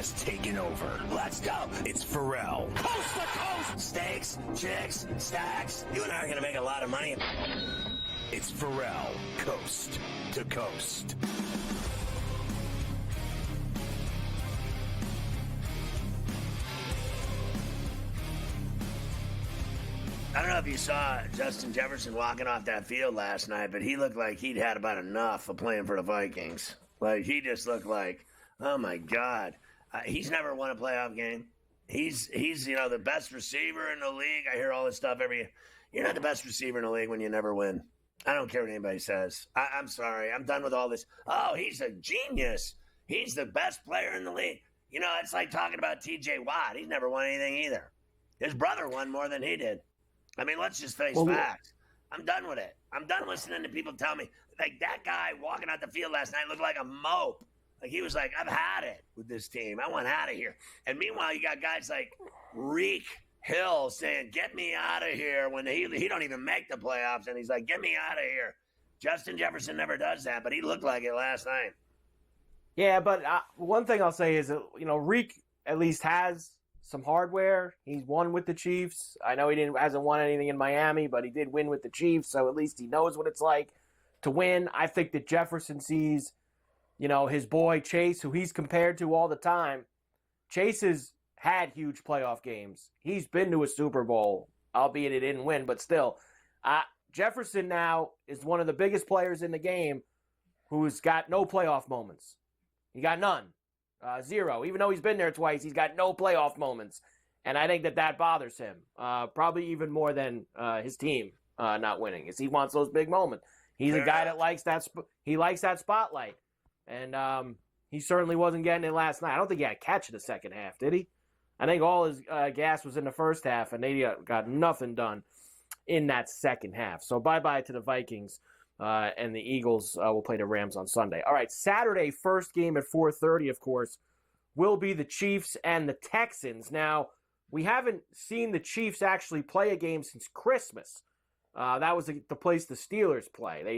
has taken over. Let's go. It's Ferrall. Coast to coast. Steaks, chicks, stacks. You and I are going to make a lot of money. It's Ferrall, coast to coast. I don't know if you saw Justin Jefferson walking off that field last night, but he looked like he'd had about enough of playing for the Vikings. Like, he just looked like, oh, my God. He's never won a playoff game. He's the best receiver in the league. I hear all this stuff you're not the best receiver in the league when you never win. I don't care what anybody says. I'm sorry. I'm done with all this. Oh, he's a genius. He's the best player in the league. It's like talking about T.J. Watt. He's never won anything either. His brother won more than he did. I mean, let's just face facts. I'm done with it. I'm done listening to people tell me, like, that guy walking out the field last night looked like a mope. Like, he was like, I've had it with this team. I want out of here. And meanwhile, you got guys like Reek Hill saying, get me out of here, when he don't even make the playoffs. And he's like, get me out of here. Justin Jefferson never does that, but he looked like it last night. Yeah, but one thing I'll say is that, Reek at least has some hardware. He's won with the Chiefs. I know he hasn't won anything in Miami, but he did win with the Chiefs, so at least he knows what it's like to win. I think that Jefferson sees, his boy Chase, who he's compared to all the time. Chase has had huge playoff games. He's been to a Super Bowl, albeit he didn't win, but still. Jefferson now is one of the biggest players in the game who's got no playoff moments. He got none. 0. Even though he's been there twice, he's got no playoff moments. And I think that bothers him, probably even more than his team not winning, because he wants those big moments. He's a guy that likes that. He likes that spotlight. And he certainly wasn't getting it last night. I don't think he had a catch in the second half, did he? I think all his gas was in the first half, and they got nothing done in that second half. So bye-bye to the Vikings. And the Eagles will play the Rams on Sunday. All right, Saturday, first game at 4:30, of course, will be the Chiefs and the Texans. Now, we haven't seen the Chiefs actually play a game since Christmas. That was the place the Steelers play. They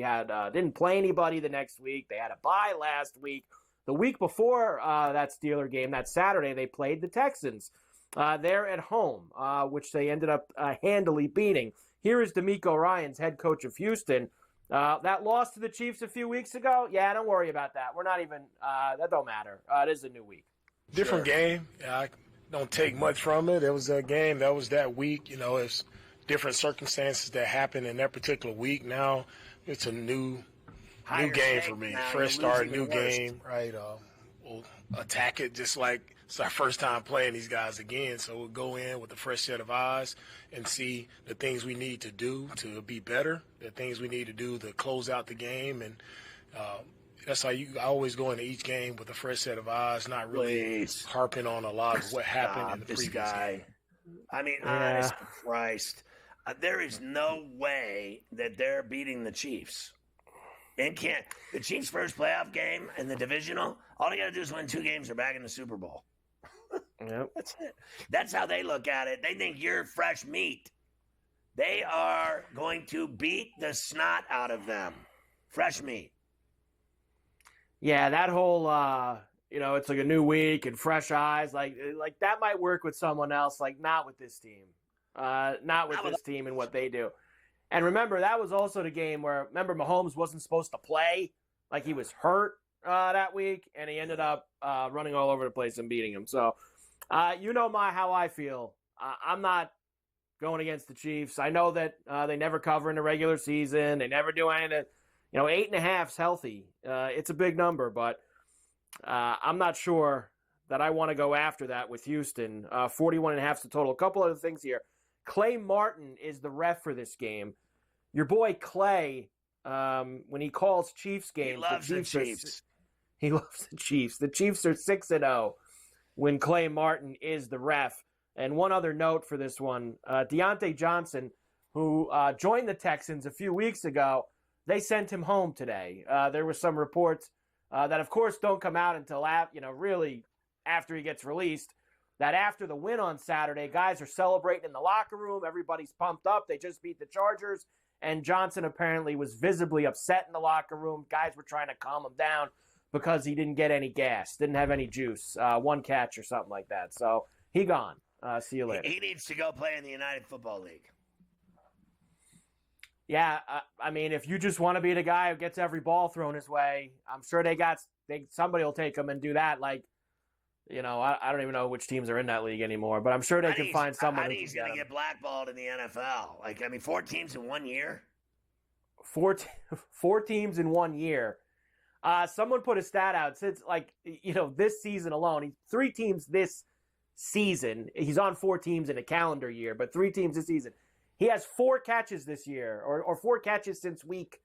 didn't play anybody the next week. They had a bye last week. The week before that Steeler game, that Saturday, they played the Texans. They're at home, which they ended up handily beating. Here is DeMeco Ryans, head coach of Houston. That loss to the Chiefs a few weeks ago, yeah, don't worry about that. We're not even that don't matter. It is a new week. Different game. Yeah, I don't take much from it. It was a game that was that week. It's different circumstances that happened in that particular week. Now it's a new game for me. Fresh start, new game, right? We'll attack it just like it's our first time playing these guys again. So we'll go in with a fresh set of eyes and see the things we need to do to be better, the things we need to do to close out the game. And that's how I always go into each game with a fresh set of eyes, not really harping on a lot of what happened in the previous game. I mean, honest to Christ, there is no way that they're beating the Chiefs. And the Chiefs' first playoff game in the Divisional, all they got to do is win 2 games. They're back in the Super Bowl. Yep. That's it. That's how they look at it. They think you're fresh meat. They are going to beat the snot out of them. Fresh meat. Yeah, that whole, it's like a new week and fresh eyes. Like that might work with someone else, like not with this team. Not with this team and what they do. And remember, that was also the game where, Mahomes wasn't supposed to play. Like, he was hurt that week, and he ended up running all over the place and beating him. So, how I feel. I'm not going against the Chiefs. I know that they never cover in the regular season. They never do anything. 8.5's healthy. It's a big number, but I'm not sure that I want to go after that with Houston. 41.5 is the total. A couple other things here. Clay Martin is the ref for this game. Your boy Clay, when he calls Chiefs games, he loves the Chiefs. He loves the Chiefs. The Chiefs are 6-0 when Clay Martin is the ref. And one other note for this one, Deontay Johnson, who joined the Texans a few weeks ago, they sent him home today. There were some reports that, of course, don't come out until really after he gets released. That after the win on Saturday, guys are celebrating in the locker room. Everybody's pumped up. They just beat the Chargers. And Johnson apparently was visibly upset in the locker room. Guys were trying to calm him down. because he didn't get any gas, didn't have any juice, one catch or something like that. So he gone. See you later. He needs to go play in the United Football League. Yeah, I mean, if you just want to be the guy who gets every ball thrown his way, I'm sure somebody will take him and do that. Like, I don't even know which teams are in that league anymore, but I'm sure they can find someone. I think he's going to get blackballed in the NFL. Like, 4 teams in 1 year. Four teams in 1 year. Someone put a stat out since, this season alone. 3 teams this season. He's on 4 teams in a calendar year, but 3 teams this season. He has 4 catches this year, or 4 catches since week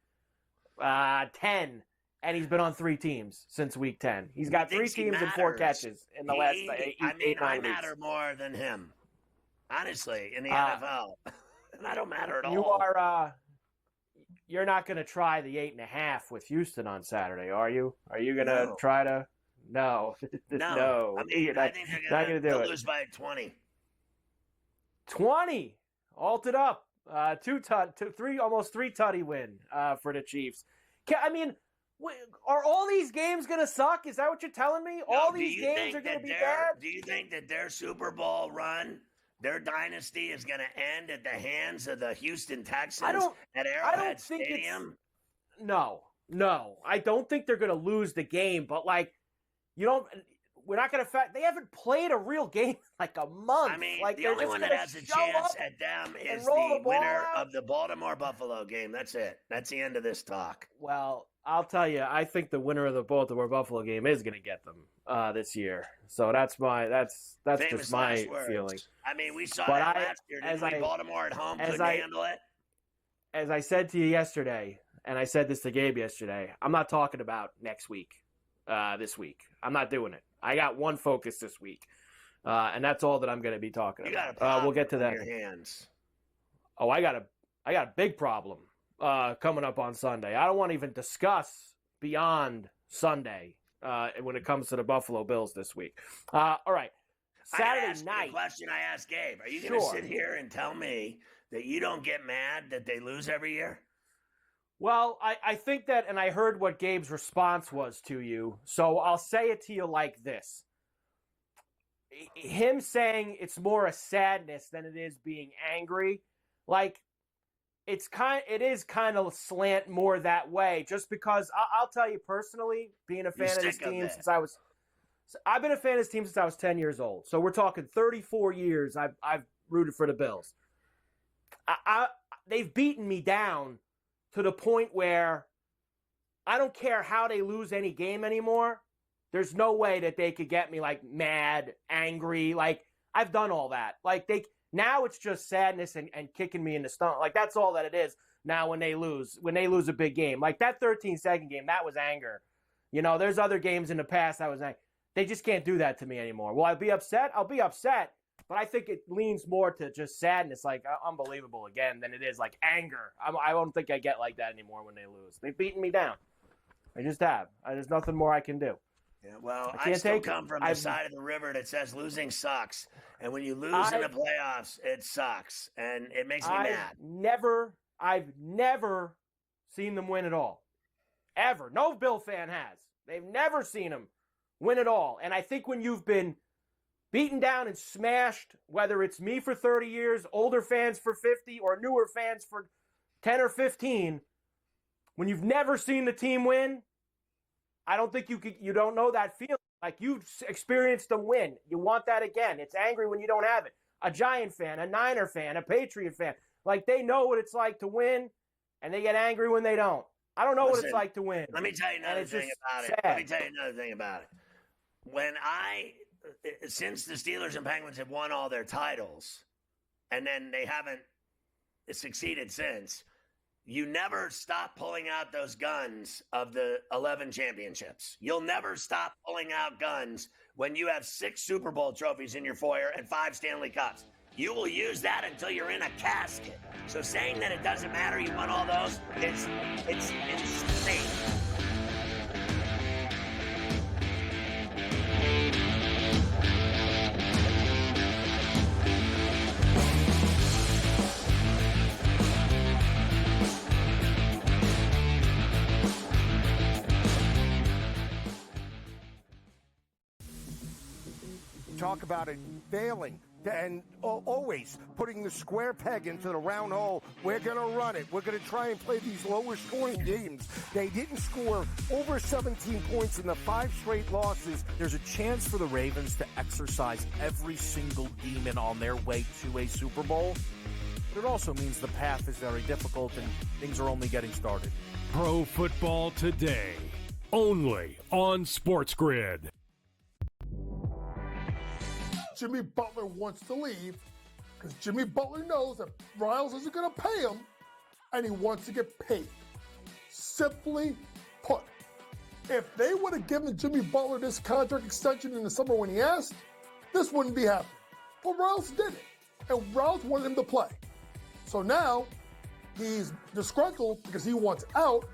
10, and he's been on 3 teams since week 10. He's got 3 teams and 4 catches in the last 8, 9 weeks. I matter more than him, honestly, in the NFL. And I don't matter at all. You're not going to try the 8.5 with Houston on Saturday, are you? Are you going to try to? No. No. I mean, you're I think not going to do it. Lose by 20. 20. Alted up. 3 almost 3 tutty win for the Chiefs. I mean, are all these games going to suck? Is that what you're telling me? All these games are going to be bad? Do you think that their Super Bowl run, their dynasty, is going to end at the hands of the Houston Texans at Arrowhead Stadium? No. I don't think they're going to lose the game, but we're not going to – they haven't played a real game in like a month. I mean, like, the only one that has a chance at them is the winner of the Baltimore-Buffalo game. That's it. That's the end of this talk. Well, I'll tell you, I think the winner of the Baltimore-Buffalo game is going to get them this year. So that's just my feeling. I mean, we saw that last year. Didn't Baltimore at home couldn't handle it? As I said to you yesterday, and I said this to Gabe yesterday, I'm not talking about next week, this week. I'm not doing it. I got one focus this week, and that's all that I'm going to be talking about. We'll get to that. Your hands. Oh, I got a big problem coming up on Sunday. I don't want to even discuss beyond Sunday when it comes to the Buffalo Bills this week. All right, Saturday night. The question I asked Gabe: are you going to sit here and tell me that you don't get mad that they lose every year? Well, I think that, and I heard what Gabe's response was to you, so I'll say it to you like this. Him saying it's more a sadness than it is being angry, like, it is kind of slant more that way, just because I'll tell you personally, being a fan of this team I've been a fan of this team since I was 10 years old, so we're talking 34 years I've rooted for the Bills. They've beaten me down to the point where I don't care how they lose any game anymore. There's no way that they could get me like mad, angry. Like, I've done all that. Like, now it's just sadness and kicking me in the stomach. Like, that's all that it is now when they lose a big game. Like that 13-second game, that was anger. There's other games in the past that was angry. They just can't do that to me anymore. Will I be upset? I'll be upset. But I think it leans more to just sadness, like unbelievable again, than it is like anger. I don't think I get like that anymore when they lose. They've beaten me down. I just have. There's nothing more I can do. Yeah, well, I still come from the side of the river that says losing sucks. And when you lose in the playoffs, it sucks. And it makes me mad. I've never seen them win at all. Ever. No Bill fan has. They've never seen them win at all. And I think when you've been beaten down and smashed, whether it's me for 30 years, older fans for 50, or newer fans for 10 or 15, when you've never seen the team win, I don't think you don't know that feeling. Like, you've experienced them win. You want that again. It's angry when you don't have it. A Giant fan, a Niner fan, a Patriot fan, like, they know what it's like to win, and they get angry when they don't. I don't know what it's like to win. Let me tell you another thing about it. Since the Steelers and Penguins have won all their titles, and then they haven't succeeded since, you never stop pulling out those guns of the 11 championships. You'll never stop pulling out guns when you have 6 Super Bowl trophies in your foyer and 5 Stanley Cups. You will use that until you're in a casket. So saying that it doesn't matter, you won all those, it's insane. talk about it failing and always putting the square peg into the round hole. We're going to run it. We're going to try and play these lower scoring games. They didn't score over 17 points in the 5 straight losses. There's a chance for the Ravens to exercise every single demon on their way to a Super Bowl. But it also means the path is very difficult and things are only getting started. Pro Football Today, only on SportsGrid. Jimmy Butler wants to leave because Jimmy Butler knows that Riles isn't going to pay him, and he wants to get paid. Simply put, if they would have given Jimmy Butler this contract extension in the summer when he asked, this wouldn't be happening. But Riles did it, and Riles wanted him to play. So now he's disgruntled because he wants out.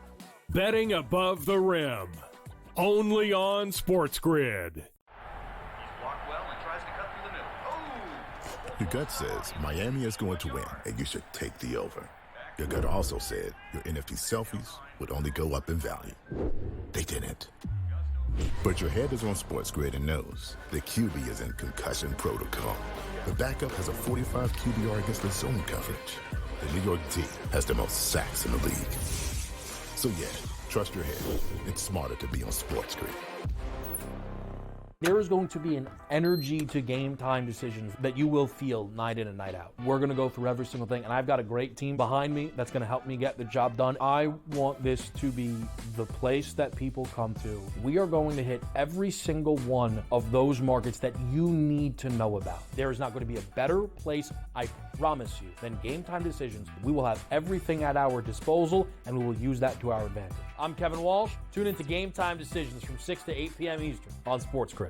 Betting above the rim, only on SportsGrid. Your gut says Miami is going to win, and you should take the over. Your gut also said your NFT selfies would only go up in value. They didn't. But your head is on SportsGrid and knows the QB is in concussion protocol. The backup has a 45 QBR against the zone coverage. The New York D has the most sacks in the league. So yeah, trust your head. It's smarter to be on SportsGrid. There is going to be an energy to game time decisions that you will feel night in and night out. We're going to go through every single thing, and I've got a great team behind me that's going to help me get the job done. I want this to be the place that people come to. We are going to hit every single one of those markets that you need to know about. There is not going to be a better place, I promise you, than Game Time Decisions. We will have everything at our disposal, and we will use that to our advantage. I'm Kevin Walsh. Tune into Game Time Decisions from 6 to 8 p.m. Eastern on SportsGrid.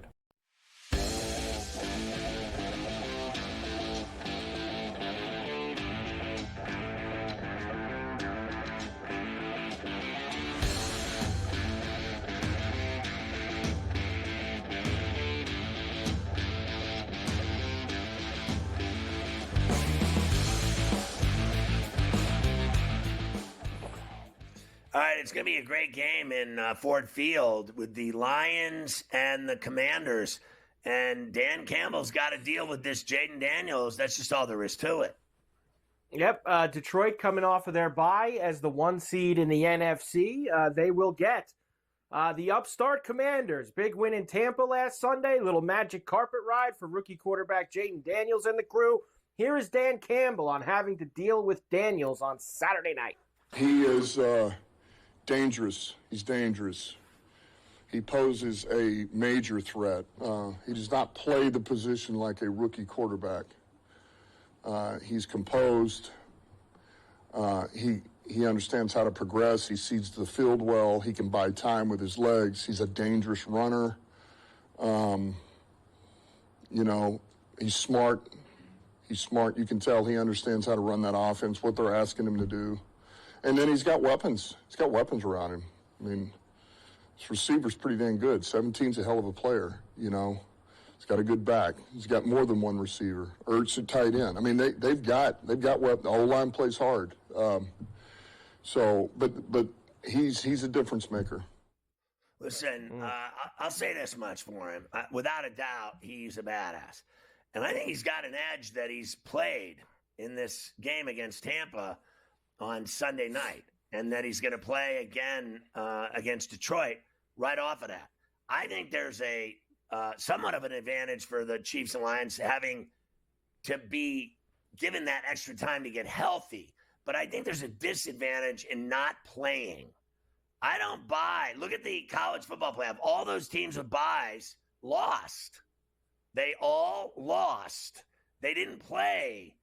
All right, it's going to be a great game in Ford Field with the Lions and the Commanders. And Dan Campbell's got to deal with this Jaden Daniels. That's just all there is to it. Yep, Detroit coming off of their bye as the 1 seed in the NFC. They will get the upstart Commanders. Big win in Tampa last Sunday. Little magic carpet ride for rookie quarterback Jaden Daniels and the crew. Here is Dan Campbell on having to deal with Daniels on Saturday night. He is dangerous. He's dangerous. He poses a major threat. He does not play the position like a rookie quarterback. He's composed. He understands how to progress. He sees the field well. He can buy time with his legs. He's a dangerous runner. He's smart. He's smart. You can tell he understands how to run that offense, what they're asking him to do. And then he's got weapons. He's got weapons around him. I mean, his receiver's pretty dang good. 17's a hell of a player, He's got a good back. He's got more than one receiver. Ertz at tight end. I mean, they've got weapons. The whole line plays hard. But he's a difference maker. Listen, I'll say this much for him. Without a doubt, he's a badass. And I think he's got an edge that he's played in this game against Tampa on Sunday night, and that he's going to play again against Detroit right off of that. I think there's a somewhat of an advantage for the Chiefs and Lions having to be given that extra time to get healthy, but I think there's a disadvantage in not playing. I don't buy. Look at the college football playoff. All those teams with buys lost. They all lost. They didn't play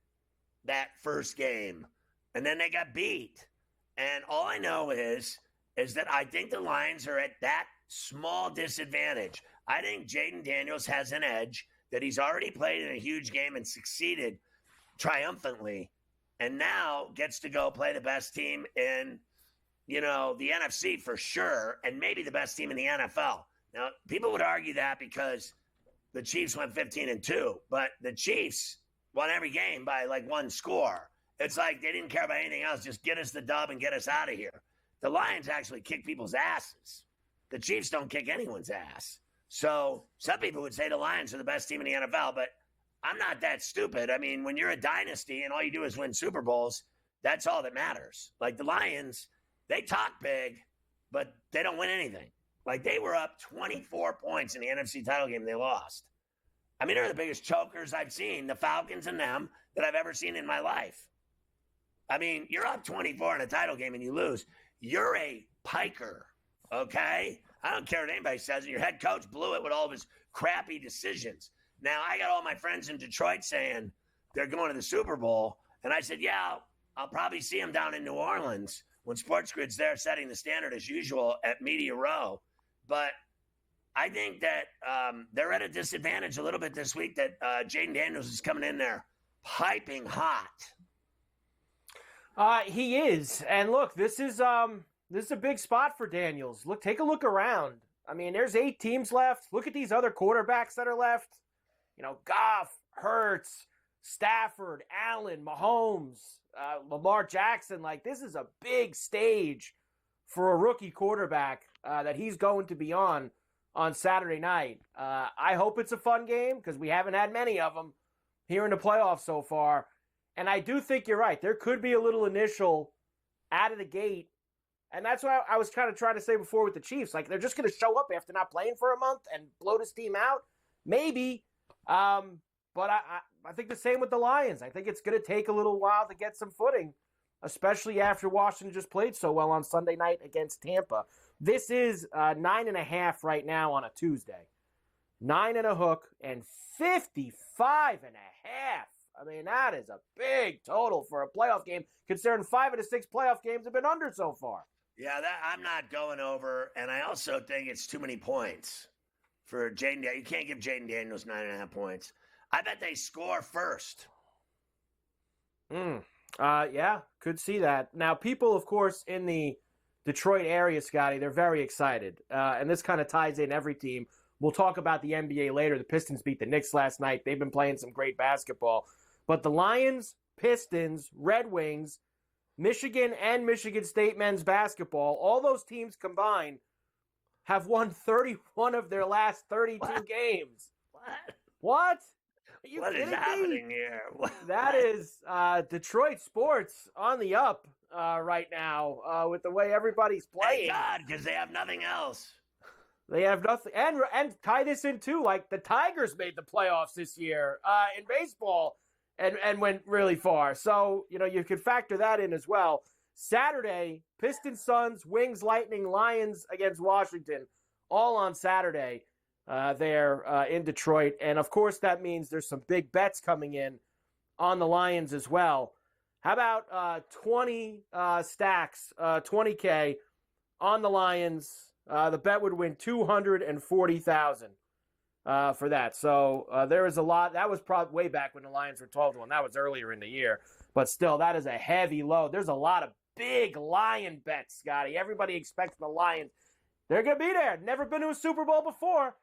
that first game. And then they got beat. And all I know is that I think the Lions are at that small disadvantage. I think Jaden Daniels has an edge, that he's already played in a huge game and succeeded triumphantly, and now gets to go play the best team in, the NFC for sure, and maybe the best team in the NFL. Now, people would argue that because the Chiefs went 15-2, but the Chiefs won every game by like one score. It's like they didn't care about anything else. Just get us the dub and get us out of here. The Lions actually kick people's asses. The Chiefs don't kick anyone's ass. So some people would say the Lions are the best team in the NFL, but I'm not that stupid. I mean, when you're a dynasty and all you do is win Super Bowls, that's all that matters. Like the Lions, they talk big, but they don't win anything. Like they were up 24 points in the NFC title game. They lost. I mean, they're the biggest chokers I've seen, the Falcons and them, that I've ever seen in my life. I mean, you're up 24 in a title game and you lose. You're a piker, okay? I don't care what anybody says. Your head coach blew it with all of his crappy decisions. Now, I got all my friends in Detroit saying they're going to the Super Bowl. And I said, yeah, I'll probably see them down in New Orleans when SportsGrid's there setting the standard as usual at Media Row. But I think that they're at a disadvantage a little bit this week that Jaden Daniels is coming in there piping hot. He is. And look, this is a big spot for Daniels. Look, take a look around. I mean, there's 8 teams left. Look at these other quarterbacks that are left. You know, Goff, Hurts, Stafford, Allen, Mahomes, Lamar Jackson. Like, this is a big stage for a rookie quarterback that he's going to be on Saturday night. I hope it's a fun game because we haven't had many of them here in the playoffs so far. And I do think you're right. There could be a little initial out of the gate. And that's what I was kind of trying to say before with the Chiefs. Like, they're just going to show up after not playing for a month and blow this team out? Maybe. But I think the same with the Lions. I think it's going to take a little while to get some footing, especially after Washington just played so well on Sunday night against Tampa. This is 9.5 right now on a Tuesday. 9 and a hook and 55.5. I mean, that is a big total for a playoff game, considering 5 of the 6 playoff games have been under so far. Yeah, I'm not going over, and I also think it's too many points for Jaden. You can't give Jaden Daniels 9.5 points. I bet they score first. Yeah, could see that. Now, people, of course, in the Detroit area, Scotty, they're very excited. And this kind of ties in every team. We'll talk about the NBA later. The Pistons beat the Knicks last night. They've been playing some great basketball. But the Lions, Pistons, Red Wings, Michigan, and Michigan State men's basketball, all those teams combined have won 31 of their last 32 games. What? What is happening here? That is Detroit sports on the up right now with the way everybody's playing. Thank God, because they have nothing else. They have nothing. And tie this in, too, like the Tigers made the playoffs this year in baseball and went really far. So, you know, you could factor that in as well. Saturday, Pistons, Suns, Wings, Lightning, Lions against Washington, all on Saturday there in Detroit. And, of course, that means there's some big bets coming in on the Lions as well. How about 20 stacks, 20K on the Lions? The bet would win $240,000 for that. So there is a lot. That was probably way back when the Lions were 12-1. That was earlier in the year. But still, that is a heavy load. There's a lot of big Lion bets, Scotty. Everybody expects the Lions. They're going to be there. Never been to a Super Bowl before.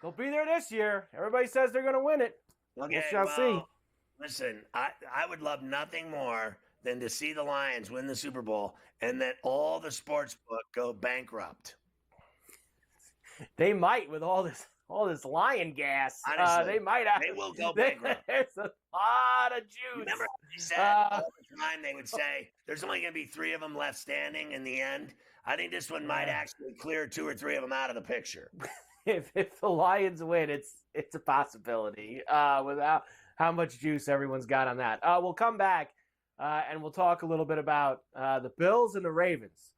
They'll be there this year. Everybody says they're going to win it. Okay, we shall see. Listen, I would love nothing more than to see the Lions win the Super Bowl and that all the sports book go bankrupt. They might with all this Lion gas. Honestly, they might have. They will go bankrupt. There's a lot of juice. Remember they said all the time they would say there's only going to be 3 of them left standing in the end. I think this one might actually clear 2 or 3 of them out of the picture. If the Lions win, it's a possibility. Without how much juice everyone's got on that. We'll come back and we'll talk a little bit about the Bills and the Ravens,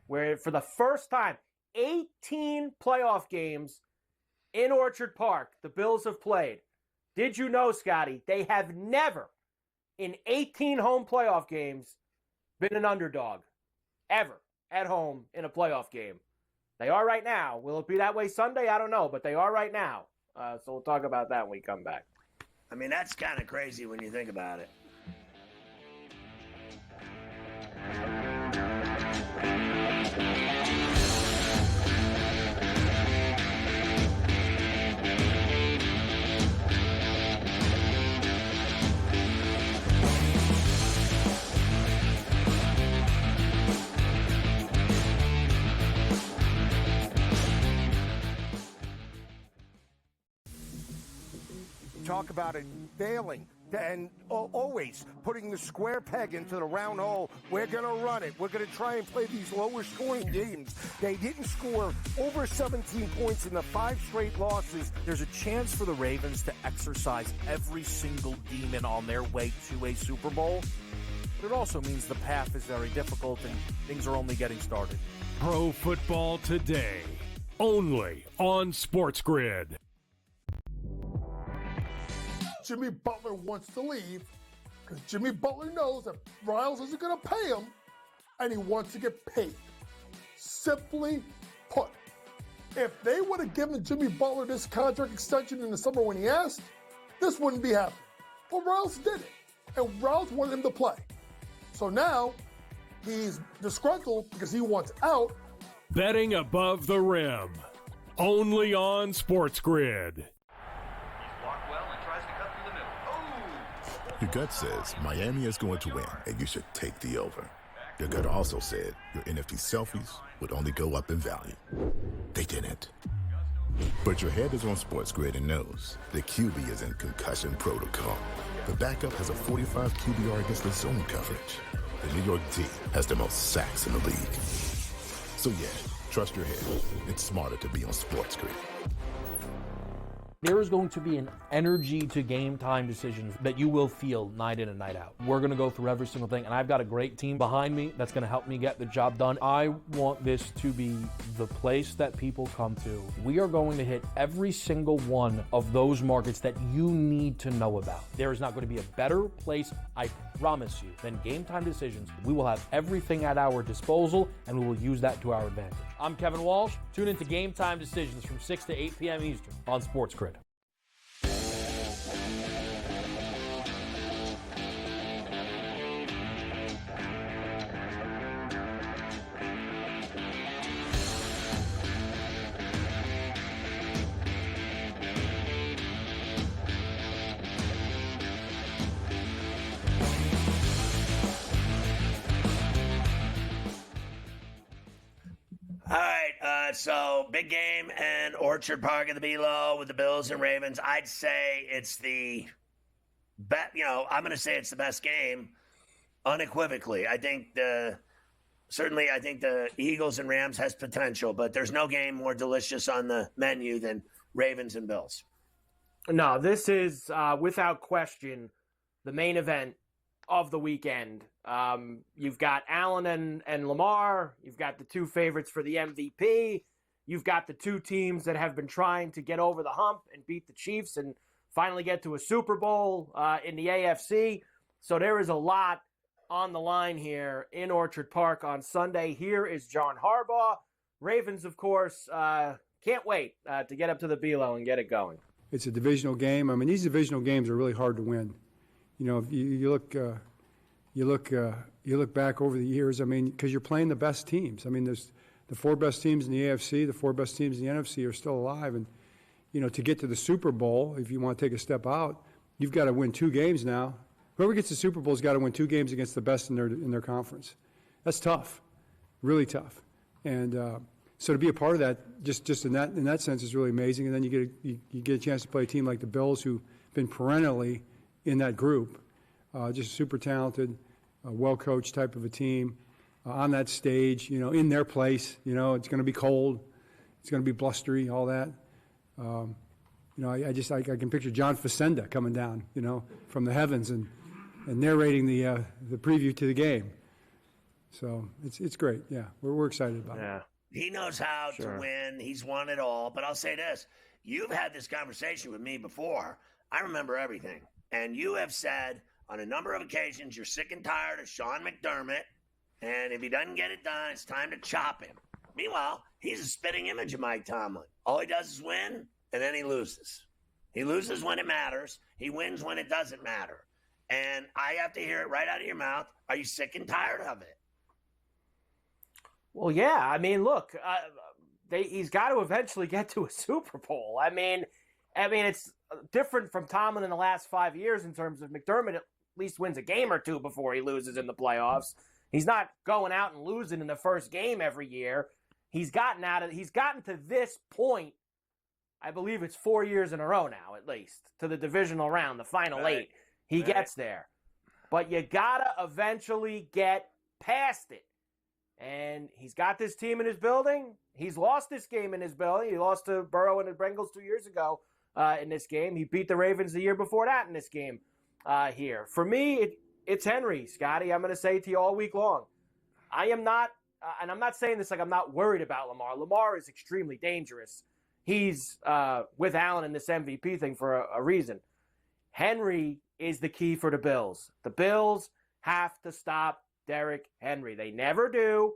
where for the first time, 18 playoff games in Orchard Park the Bills have played. Did you know, Scotty, they have never, in 18 home playoff games, been an underdog, ever, at home in a playoff game. They are right now. Will it be that way Sunday? I don't know, but they are right now. So we'll talk about that when we come back. I mean, that's kind of crazy when you think about it. talk about it failing and always putting the square peg into the round hole. We're going to run it. We're going to try and play these lower scoring games. They didn't score over 17 points in the 5 straight losses. There's a chance for the Ravens to exercise every single demon on their way to a Super Bowl. But it also means the path is very difficult and things are only getting started. Pro Football Today, only on SportsGrid. Jimmy Butler wants to leave because Jimmy Butler knows that Riles isn't going to pay him, and he wants to get paid. Simply put, if they would have given Jimmy Butler this contract extension in the summer when he asked, this wouldn't be happening. But Riles did it, and Riles wanted him to play. So now he's disgruntled because he wants out. Betting above the rim, only on SportsGrid. Your gut says Miami is going to win, and you should take the over. Your gut also said your NFT selfies would only go up in value. They didn't. But your head is on SportsGrid and knows the QB is in concussion protocol. The backup has a 45 QBR against the zone coverage. The New York D has the most sacks in the league. So yeah, trust your head. It's smarter to be on SportsGrid. There is going to be an energy to game time decisions that you will feel night in and night out. We're going to go through every single thing, and I've got a great team behind me that's going to help me get the job done. I want this to be the place that people come to. We are going to hit every single one of those markets that you need to know about. There is not going to be a better place, I promise you, than Game Time Decisions. We will have everything at our disposal, and we will use that to our advantage. I'm Kevin Walsh. Tune into Game Time Decisions from 6 to 8 p.m. Eastern on SportsGrid. All right, so big game and Orchard Park at the Below with the Bills and Ravens. I'd say it's the best. I'm going to say it's the best game, unequivocally. I think the Eagles and Rams has potential, but there's no game more delicious on the menu than Ravens and Bills. No, this is without question the main event of the weekend. You've got Allen and Lamar. You've got the two favorites for the MVP. You've got the two teams that have been trying to get over the hump and beat the Chiefs and finally get to a Super Bowl in the AFC. So there is a lot on the line here in Orchard Park on Sunday. Here is John Harbaugh. Ravens, of course, can't wait to get up to the Below and get it going. It's a divisional game. I mean, these divisional games are really hard to win. If you look back over the years. I mean, because you're playing the best teams. I mean, there's the 4 best teams in the AFC, the 4 best teams in the NFC are still alive, and to get to the Super Bowl, if you want to take a step out, you've got to win 2 games now. Whoever gets the Super Bowl has got to win 2 games against the best in their conference. That's tough, really tough, and so to be a part of that, just in that sense, is really amazing. And then you get a chance to play a team like the Bills, who've been perennially in that group, just super talented, well-coached type of a team on that stage, in their place. It's going to be cold. It's going to be blustery, all that. I can picture John Facenda coming down, from the heavens and narrating the preview to the game. So it's great. Yeah, we're excited about it. He knows how to win. He's won it all. But I'll say this. You've had this conversation with me before. I remember everything. And you have said on a number of occasions you're sick and tired of Sean McDermott, and if he doesn't get it done, it's time to chop him. Meanwhile, he's a spitting image of Mike Tomlin. All he does is win, and then he loses. He loses when it matters. He wins when it doesn't matter. And I have to hear it right out of your mouth. Are you sick and tired of it? Well, yeah. I mean, look, he's got to eventually get to a Super Bowl. I mean, it's different from Tomlin in the last 5 years in terms of McDermott at least wins a game or 2 before he loses in the playoffs. He's not going out and losing in the first game every year. He's gotten to this point I believe it's 4 years in a row now, at least, to the divisional round, the final 8. He gets there. But you got to eventually get past it. And he's got this team in his building. He's lost this game in his building. He lost to Burrow and the Bengals 2 years ago in this game. He beat the Ravens the year before that in this game here. For me, it's Henry, Scotty. I'm going to say it to you all week long. I am not, and I'm not saying this like I'm not worried about Lamar. Lamar is extremely dangerous. He's with Allen in this MVP thing for a reason. Henry is the key for the Bills. The Bills have to stop Derrick Henry. They never do,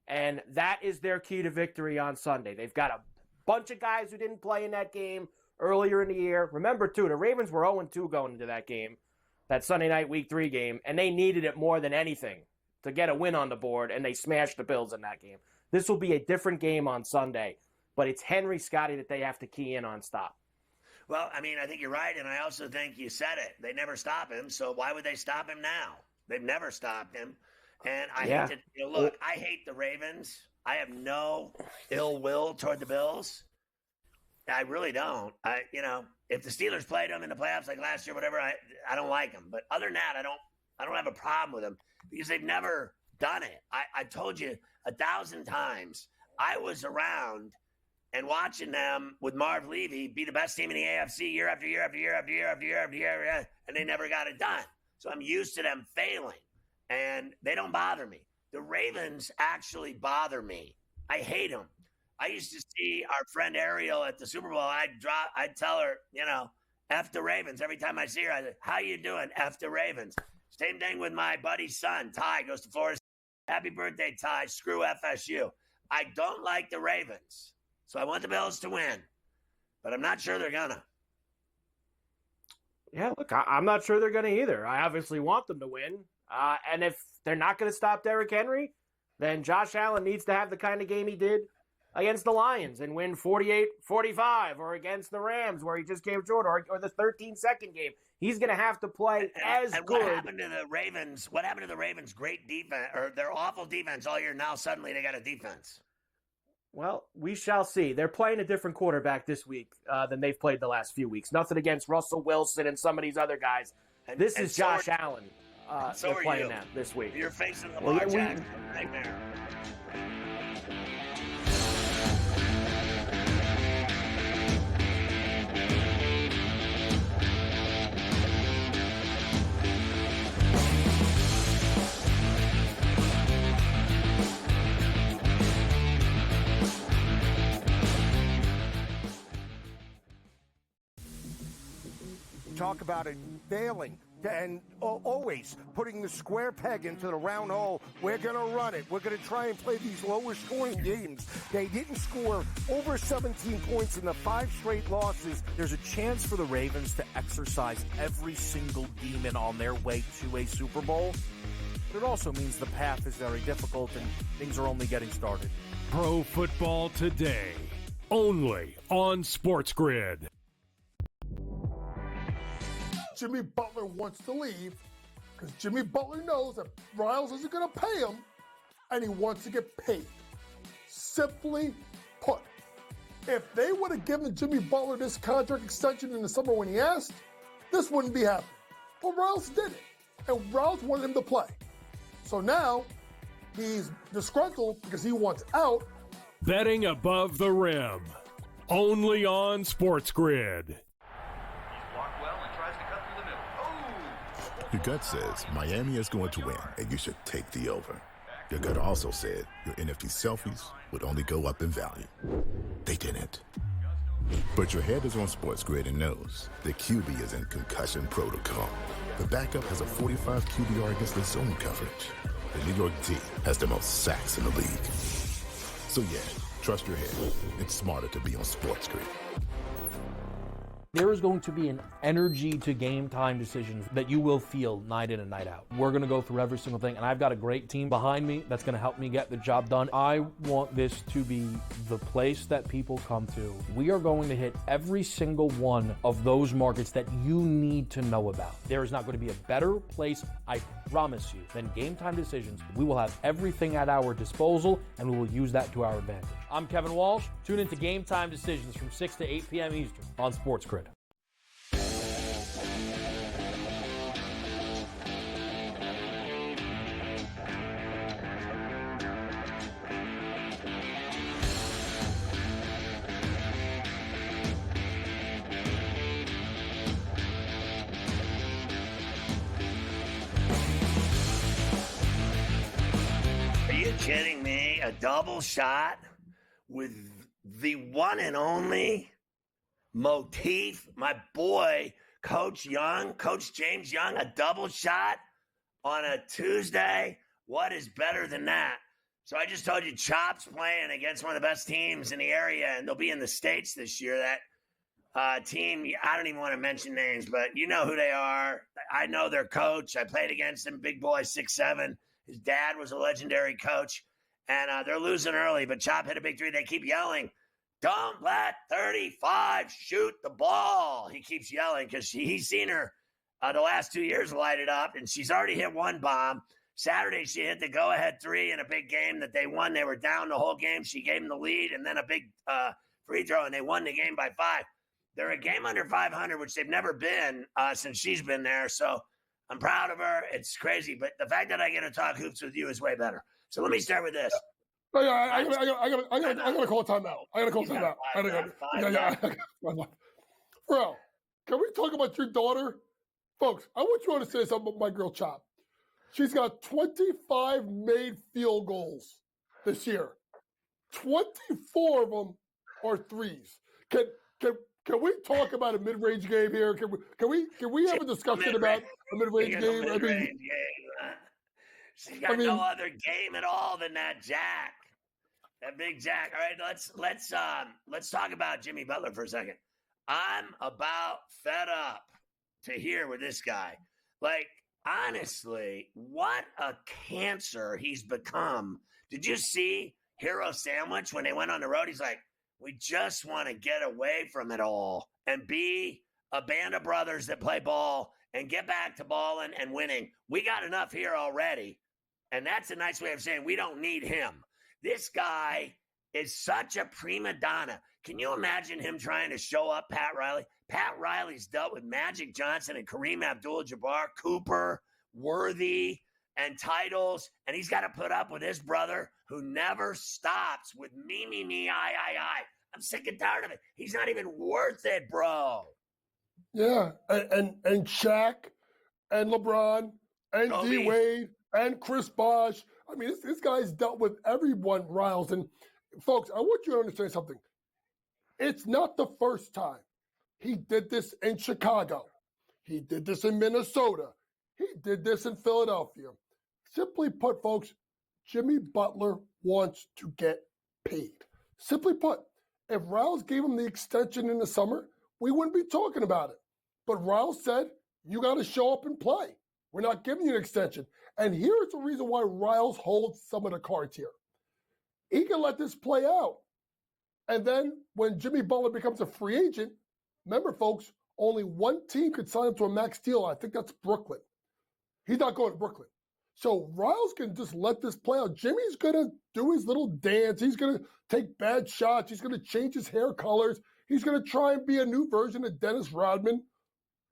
and that is their key to victory on Sunday. They've got a bunch of guys who didn't play in that game earlier in the year. Remember, too, the Ravens were 0-2 going into that game, that Sunday night Week 3 game, and they needed it more than anything to get a win on the board, and they smashed the Bills in that game. This will be a different game on Sunday, but it's Henry, Scotty, that they have to key in on stop. Well, I mean, I think you're right, and I also think you said it. They never stop him, so why would they stop him now? They've never stopped him. And I hate to look, I hate the Ravens. I have no ill will toward the Bills. I really don't. If the Steelers played them in the playoffs like last year, whatever, I don't like them. But other than that, I don't have a problem with them because they've never done it. I told you 1,000 times. I was around and watching them with Marv Levy be the best team in the AFC year after year after year after year after year after year, and they never got it done. So I'm used to them failing, and they don't bother me. The Ravens actually bother me. I hate them. I used to see our friend Ariel at the Super Bowl. I'd tell her, F the Ravens. Every time I see her, I say, how you doing? F the Ravens. Same thing with my buddy's son, Ty, goes to Florida. Happy birthday, Ty. Screw FSU. I don't like the Ravens. So I want the Bills to win, but I'm not sure they're going to. Yeah, look, I'm not sure they're going to either. I obviously want them to win. And if they're not going to stop Derrick Henry, then Josh Allen needs to have the kind of game he did against the Lions and win 48-45, or against the Rams where he just came short, or the 13-second game. He's going to have to play as good. What happened to the Ravens? What happened to the Ravens' great defense, or their awful defense all year? Now suddenly they got a defense. Well, we shall see. They're playing a different quarterback this week than they've played the last few weeks. Nothing against Russell Wilson and some of these other guys. This is Josh Allen. So they're playing that this week. You're facing the Lamar Jackson nightmare. Talk about it failing and always putting the square peg into the round hole. We're going to run it. We're going to try and play these lower scoring games. They didn't score over 17 points in the 5 straight losses. There's a chance for the Ravens to exercise every single demon on their way to a Super Bowl. But it also means the path is very difficult and things are only getting started. Pro Football Today, only on SportsGrid. Jimmy Butler wants to leave because Jimmy Butler knows that Riles isn't going to pay him, and he wants to get paid. Simply put, if they would have given Jimmy Butler this contract extension in the summer when he asked, this wouldn't be happening. But Riles did it, and Riles wanted him to play. So now he's disgruntled because he wants out. Betting above the rim, only on SportsGrid. Your gut says Miami is going to win, and you should take the over. Your gut also said your NFT selfies would only go up in value. They didn't. But your head is on SportsGrid and knows the QB is in concussion protocol. The backup has a 45 QBR against the zone coverage. The New York D has the most sacks in the league. So yeah, trust your head. It's smarter to be on SportsGrid. There is going to be an energy to game time decisions that you will feel night in and night out. We're going to go through every single thing, and I've got a great team behind me that's going to help me get the job done. I want this to be the place that people come to. We are going to hit every single one of those markets that you need to know about. There is not going to be a better place, I promise you, than Game Time Decisions. We will have everything at our disposal, and we will use that to our advantage. I'm Kevin Walsh. Tune into Game Time Decisions from 6 to 8 p.m. Eastern on SportsGrid. Are you kidding me? A double shot with the one and only motif, my boy, Coach James Young, a double shot on a Tuesday. What is better than that? So I just told you Chop's playing against one of the best teams in the area, and they'll be in the States this year. That team, I don't even want to mention names, but you know who they are. I know their coach. I played against him, big boy, 6'7". His dad was a legendary coach, and they're losing early, but Chop hit a big three. They keep yelling, "Don't let 35 shoot the ball." He keeps yelling because he's seen her the last 2 years light it up, and she's already hit one bomb. Saturday, she hit the go-ahead three in a big game that they won. They were down the whole game. She gave them the lead, and then a big free throw, and they won the game by 5. They're a game under 500, which they've never been since she's been there, so I'm proud of her. It's crazy, but the fact that I get to talk hoops with you is way better. So let me start with this. I gotta call timeout. I gotta call timeout. Bro, can we talk about your daughter? Folks, I want you to understand something about my girl Chop. She's got 25 made field goals this year. 24 of them are threes. Can we talk about a mid-range game here? Can we have a discussion about a mid-range game? She's got no other game at all than that jack. That big jack. All right, let's talk about Jimmy Butler for a second. I'm about fed up to hear with this guy. Like, honestly, what a cancer he's become. Did you see Hero Sandwich when they went on the road? He's like, we just want to get away from it all and be a band of brothers that play ball and get back to balling and winning. We got enough here already. And that's a nice way of saying we don't need him. This guy is such a prima donna. Can you imagine him trying to show up Pat Riley? Pat Riley's dealt with Magic Johnson and Kareem Abdul-Jabbar, Cooper, Worthy, and titles, and he's got to put up with his brother who never stops with me, I. I'm sick and tired of it. He's not even worth it, bro. Yeah, and Shaq and LeBron and Kobe. D-Wade and Chris Bosh. I mean, this guy's dealt with everyone, Riles. And folks, I want you to understand something. It's not the first time. He did this in Chicago. He did this in Minnesota. He did this in Philadelphia. Simply put, folks, Jimmy Butler wants to get paid. Simply put, if Riles gave him the extension in the summer, we wouldn't be talking about it. But Riles said, you got to show up and play. We're not giving you an extension. And here's the reason why Riles holds some of the cards here. He can let this play out. And then when Jimmy Butler becomes a free agent, remember, folks, only one team could sign him to a max deal. I think that's Brooklyn. He's not going to Brooklyn. So Riles can just let this play out. Jimmy's going to do his little dance. He's going to take bad shots. He's going to change his hair colors. He's going to try and be a new version of Dennis Rodman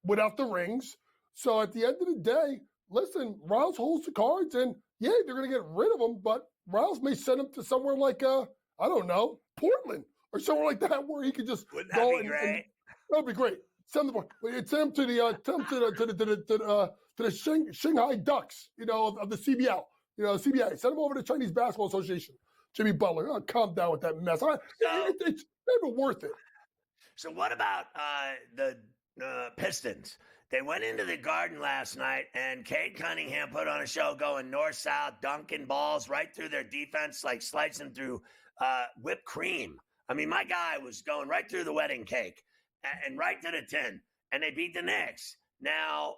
without the rings. So at the end of the day, listen, Riles holds the cards, and yeah, they're going to get rid of him, but Riles may send him to somewhere like, I don't know, Portland or somewhere like that where he could just go and that would be great. Send him to the Shanghai Ducks, of the CBL, CBA. Send him over to the Chinese Basketball Association. Jimmy Butler, calm down with that mess. It's never worth it. So what about the Pistons? They went into the Garden last night, and Cade Cunningham put on a show going north-south, dunking balls right through their defense, like slicing through whipped cream. I mean, my guy was going right through the wedding cake. and right to the 10, and they beat the Knicks. Now,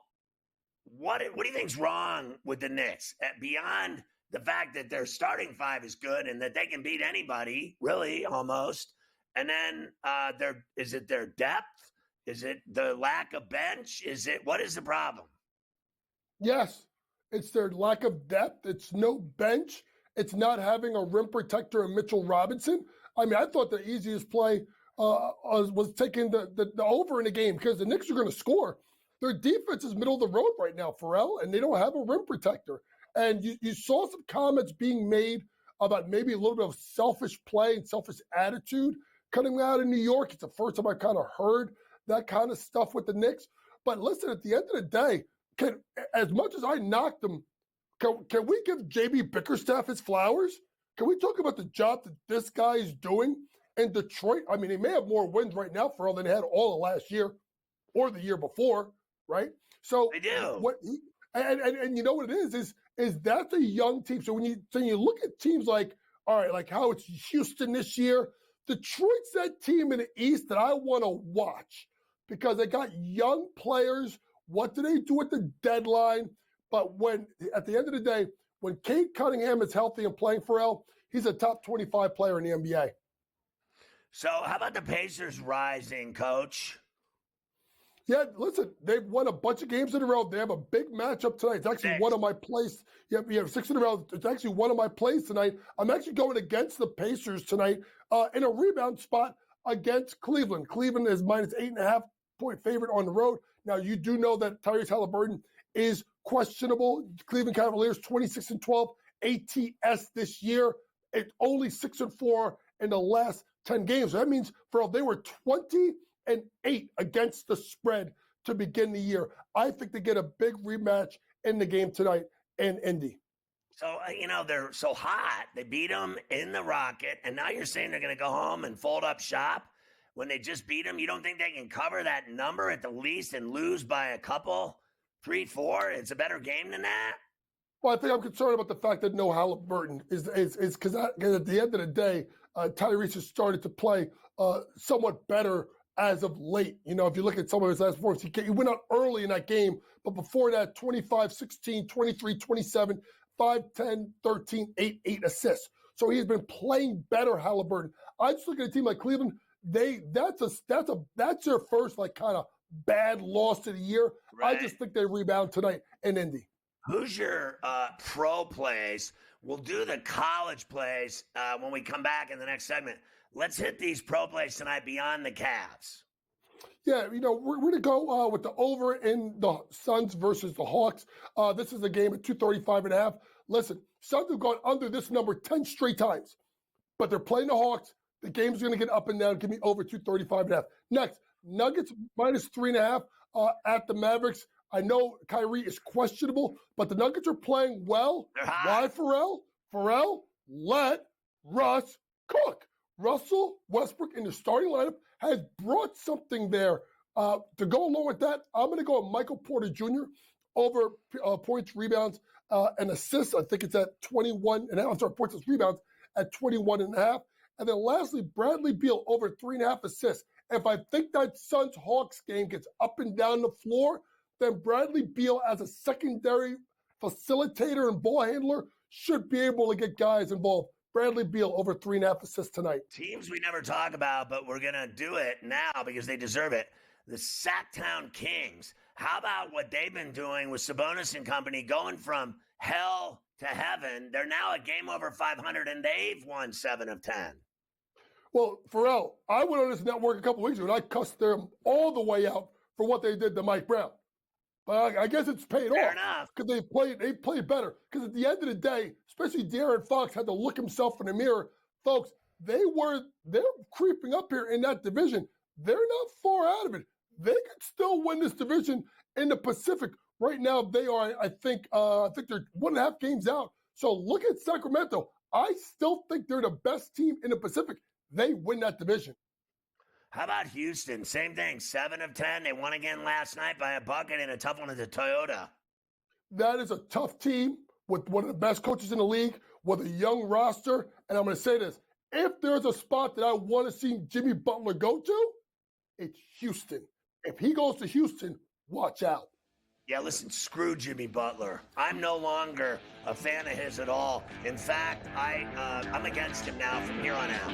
what do you think's wrong with the Knicks? Beyond the fact that their starting five is good and that they can beat anybody, really, almost. And then is it their depth? Is it the lack of bench? What is the problem? Yes, it's their lack of depth. It's no bench. It's not having a rim protector in Mitchell Robinson. I mean, I thought the easiest play was taking the over in the game because the Knicks are going to score. Their defense is middle of the road right now, Ferrall, and they don't have a rim protector. And you saw some comments being made about maybe a little bit of selfish play and selfish attitude coming out of New York. It's the first time I kind of heard that kind of stuff with the Knicks. But listen, at the end of the day, as much as I knocked them, can we give J.B. Bickerstaff his flowers? Can we talk about the job that this guy is doing in Detroit? I mean, they may have more wins right now, Ferrall, than they had all of last year or the year before, right? So they do. And you know what it is that's a young team. So when you look at teams like, all right, like how it's Houston this year, Detroit's that team in the East that I want to watch because they got young players. What do they do at the deadline? But at the end of the day, when Cade Cunningham is healthy and playing for Ferrall, he's a top 25 player in the NBA. So how about the Pacers rising, Coach? Yeah, listen, they've won a bunch of games in a row. They have a big matchup tonight. It's actually one of my plays. You have 6 in a row. It's actually one of my plays tonight. I'm actually going against the Pacers tonight in a rebound spot against Cleveland. Cleveland is minus 8.5 point favorite on the road. Now, you do know that Tyrese Halliburton is questionable. Cleveland Cavaliers 26-12 ATS this year. It's only 6-4 in the last 10 games. So that means, Ferrall, they were 20-8 against the spread to begin the year. I think they get a big rematch in the game tonight in Indy. So, they're so hot. They beat them in the Rocket, and now you're saying they're going to go home and fold up shop when they just beat them? You don't think they can cover that number at the least and lose by a couple, 3-4? It's a better game than that? Well, I think I'm concerned about the fact that no Halliburton is because at the end of the day, Tyrese has started to play somewhat better as of late. If you look at some of his last performances, he went out early in that game, but before that, 25, 16, 23, 27, 5, 10, 13, 8 assists. So he's been playing better, Halliburton. I just look at a team like Cleveland. That's their first kind of bad loss of the year. Right. I just think they rebound tonight in Indy. Who's your pro plays? We'll do the college plays when we come back in the next segment. Let's hit these pro plays tonight beyond the Cavs. Yeah, we're going to go with the over in the Suns versus the Hawks. This is a game at 235.5. Listen, Suns have gone under this number 10 straight times, but they're playing the Hawks. The game's going to get up and down. Give me over 235.5. Next, Nuggets minus 3.5 at the Mavericks. I know Kyrie is questionable, but the Nuggets are playing well. Why, Ferrall? Ferrall, let Russ cook. Russell Westbrook in the starting lineup has brought something there. To go along with that, I'm going to go with Michael Porter Jr. over points, rebounds, and assists. I think it's at 21.5. I'm sorry, points and rebounds at 21.5. And then lastly, Bradley Beal over 3.5 assists. If I think that Suns-Hawks game gets up and down the floor, then Bradley Beal as a secondary facilitator and ball handler should be able to get guys involved. Bradley Beal over 3.5 assists tonight. Teams we never talk about, but we're going to do it now because they deserve it. The Sacktown Kings. How about what they've been doing with Sabonis and company, going from hell to heaven? They're now a game over 500, and they've won 7 of 10. Well, Ferrall, I went on this network a couple weeks ago, and I cussed them all the way out for what they did to Mike Brown. But I guess it's paid Fair off enough. because they played better. Because at the end of the day, especially De'Aaron Fox had to look himself in the mirror. Folks, they're creeping up here in that division. They're not far out of it. They could still win this division in the Pacific. Right now, they are, I think they're 1.5 games out. So look at Sacramento. I still think they're the best team in the Pacific. They win that division. How about Houston? Same thing, 7 of 10. They won again last night by a bucket in a tough one at the Toyota. That is a tough team with one of the best coaches in the league, with a young roster. And I'm going to say this. If there's a spot that I want to see Jimmy Butler go to, it's Houston. If he goes to Houston, watch out. Yeah, listen, screw Jimmy Butler. I'm no longer a fan of his at all. In fact, I'm against him now from here on out.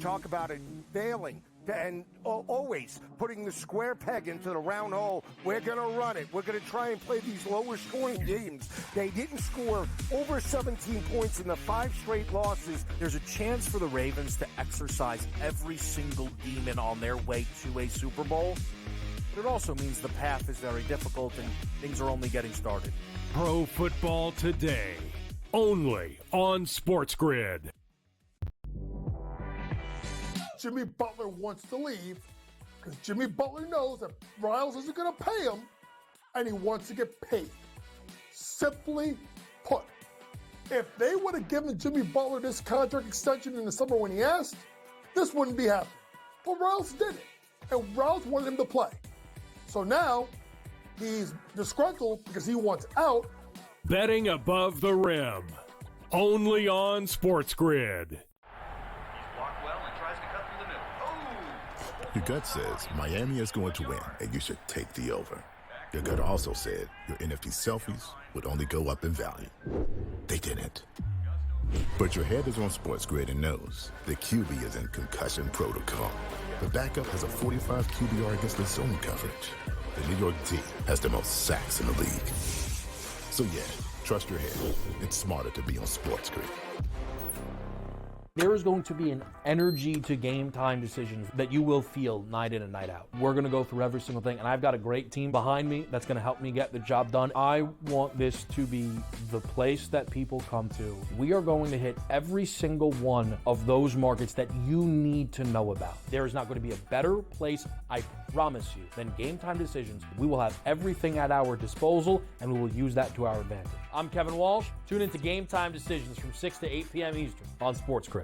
Talk about it failing and always putting the square peg into the round hole. We're going to run it. We're going to try and play these lower scoring games. They didn't score over 17 points in the 5 straight losses. There's a chance for the Ravens to exercise every single demon on their way to a Super Bowl. But it also means the path is very difficult and things are only getting started. Pro Football Today, only on SportsGrid. Jimmy Butler wants to leave because Jimmy Butler knows that Riles isn't going to pay him, and he wants to get paid. Simply put, if they would have given Jimmy Butler this contract extension in the summer when he asked, this wouldn't be happening. But Riles did it, and Riles wanted him to play. So now he's disgruntled because he wants out. Betting above the rim, only on SportsGrid. Your gut says Miami is going to win, and you should take the over. Your gut also said your NFT selfies would only go up in value. They didn't. But your head is on SportsGrid and knows the QB is in concussion protocol. The backup has a 45 QBR against the zone coverage. The New York team has the most sacks in the league. So yeah, trust your head. It's smarter to be on SportsGrid. There is going to be an energy to game time decisions that you will feel night in and night out. We're going to go through every single thing, and I've got a great team behind me that's going to help me get the job done. I want this to be the place that people come to. We are going to hit every single one of those markets that you need to know about. There is not going to be a better place, I promise you, than game time decisions. We will have everything at our disposal, and we will use that to our advantage. I'm Kevin Walsh. Tune into Game Time Decisions from 6 to 8 p.m. Eastern on SportsGrid.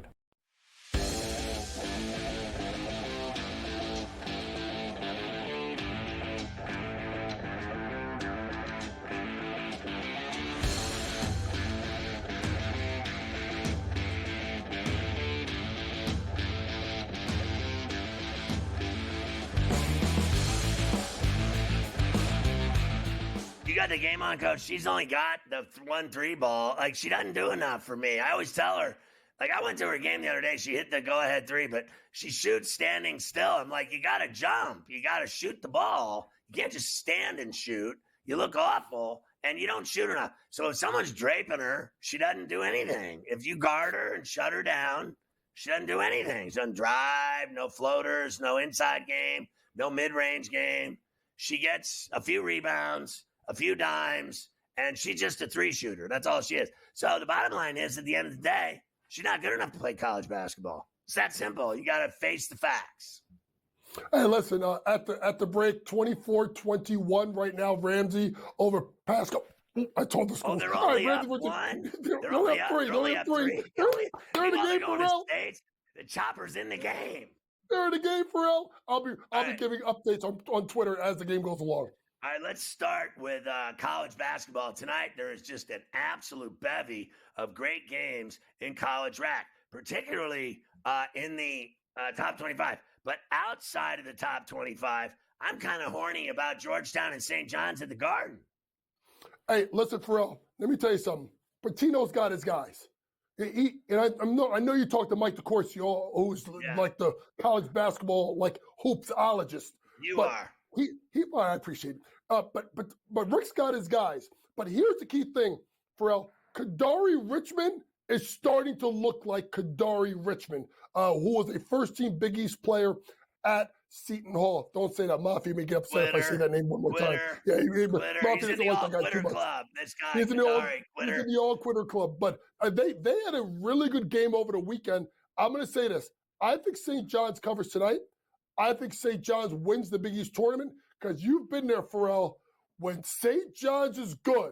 You got the game on, Coach. She's only got the 1-3 ball. Like, she doesn't do enough for me. I always tell her, like, I went to her game the other day. She hit the go-ahead 3, but she shoots standing still. I'm like, you got to jump. You got to shoot the ball. You can't just stand and shoot. You look awful, and you don't shoot enough. So if someone's draping her, she doesn't do anything. If you guard her and shut her down, she doesn't do anything. She doesn't drive, no floaters, no inside game, no mid-range game. She gets a few rebounds, a few dimes, and she's just a 3 shooter. That's all she is. So the bottom line is, at the end of the day, she's not good enough to play college basketball. It's that simple. You got to face the facts. Hey, listen, at the break, 24-21 right now, Ramsey over Pascal. I told the school. Oh, they're only right, up Ramsey, one. They're only up 3. They're only up 3. They're in the game, Ferrall. The chopper's in the game. They're in the game, Ferrall. I'll be giving updates on Twitter as the game goes along. All right, let's start with college basketball. Tonight, there is just an absolute bevy of great games in college rack, particularly in the top 25. But outside of the top 25, I'm kind of horny about Georgetown and St. John's at the Garden. Hey, listen, Ferrall, let me tell you something. Patino's got his guys. I know you talked to Mike DeCourcio, who's like the college basketball hoopsologist. You are. I appreciate it. But Rick's got his guys. But here's the key thing, Ferrall. Kadari Richmond is starting to look like Kadari Richmond, who was a first-team Big East player at Seton Hall. Don't say that. Mafia may get upset if I say that name one more time. Yeah, He's in the all-quitter club. This guy, he's in the all-quitter club. But they had a really good game over the weekend. I'm going to say this. I think St. John's covers tonight. I think St. John's wins the Big East tournament because you've been there, Ferrall. When St. John's is good,